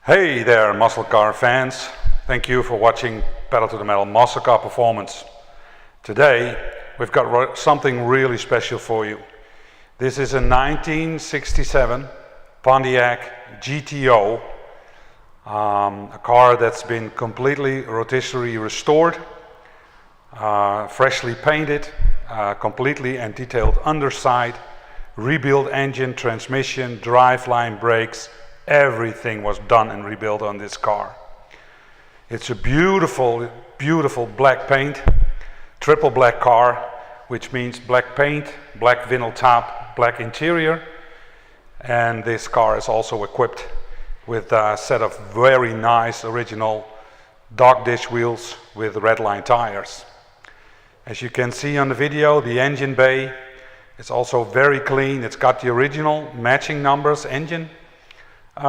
Hey there, muscle car fans. Thank you for watching PedalToTheMetal Muscle Car Performance. Today we've got something really special for you. This is a 1967 Pontiac GTO, a car that's been completely rotisserie restored, freshly painted, completely and detailed underside, rebuilt engine, transmission, driveline, brakes. Everything was done and rebuilt on this car. It's a beautiful, beautiful black paint, triple black car, which means black paint, black vinyl top, black interior. And this car is also equipped with a set of very nice original dog dish wheels with redline tires. As you can see on the video, the engine bay is also very clean. It's got the original matching numbers engine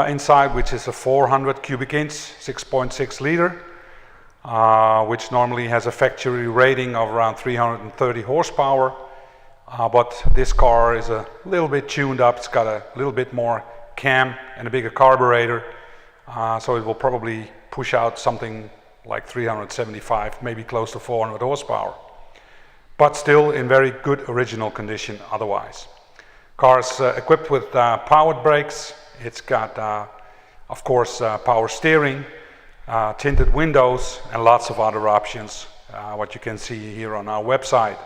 inside, which is a 400 cubic inch, 6.6 liter, which normally has a factory rating of around 330 horsepower. But this car is a little bit tuned up. It's got a little bit more cam and a bigger carburetor, so it will probably push out something like 375, maybe close to 400 horsepower. But still in very good original condition otherwise. Car's equipped with powered brakes. It's got, of course, power steering, tinted windows, and lots of other options, what you can see here on our website.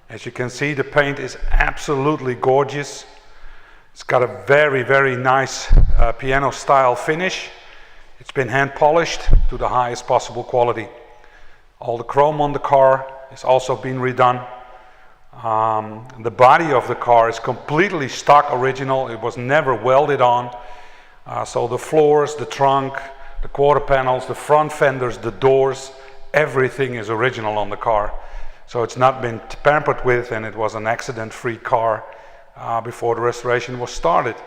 As you can see, the paint is absolutely gorgeous. It's got a very, very nice piano-style finish. It's been hand polished to the highest possible quality. All the chrome on the car has also been redone. The body of the car is completely stock original. It was never welded on. So the floors, the trunk, the quarter panels, the front fenders, the doors, everything is original on the car. So it's not been tampered with, and it was an accident-free car before the restoration was started.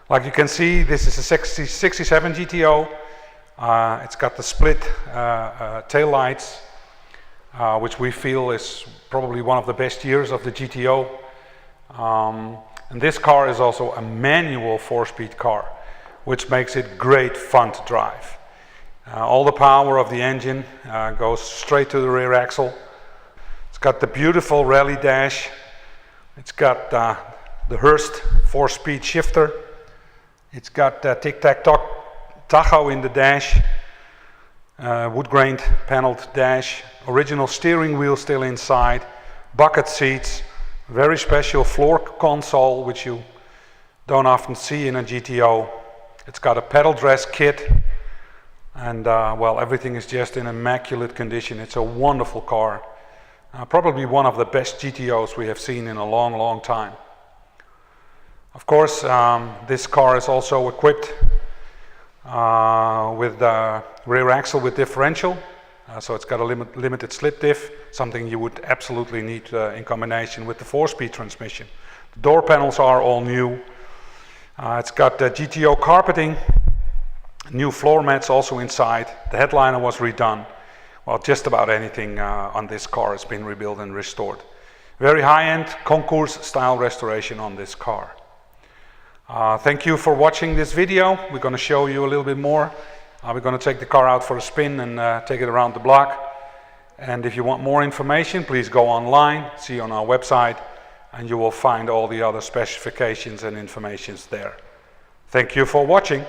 Like you can see, this is a 67 GTO. It's got the split tail lights, which we feel is probably one of the best years of the GTO. And this car is also a manual 4-speed car, which makes it great fun to drive. All the power of the engine goes straight to the rear axle. It's got the beautiful rally dash. It's got the Hurst 4-speed shifter. It's got tic-tac-toe tacho in the dash. Wood-grained paneled dash, original steering wheel still inside, bucket seats, very special floor console, which you don't often see in a GTO. It's got a pedal dress kit, and well, everything is just in immaculate condition. It's a wonderful car, probably one of the best GTOs we have seen in a long, long time. Of course, this car is also equipped with the rear axle with differential, so it's got a limited slip diff, something you would absolutely need in combination with the 4-speed transmission. The door panels are all new. It's got GTO carpeting, new floor mats also inside. The headliner was redone. Well, just about anything on this car has been rebuilt and restored. Very high-end concours style restoration on this car. Thank you for watching this video. We're going to show you a little bit more. We're going to take the car out for a spin and take it around the block. And if you want more information, please go online, see on our website, and you will find all the other specifications and informations there. Thank you for watching.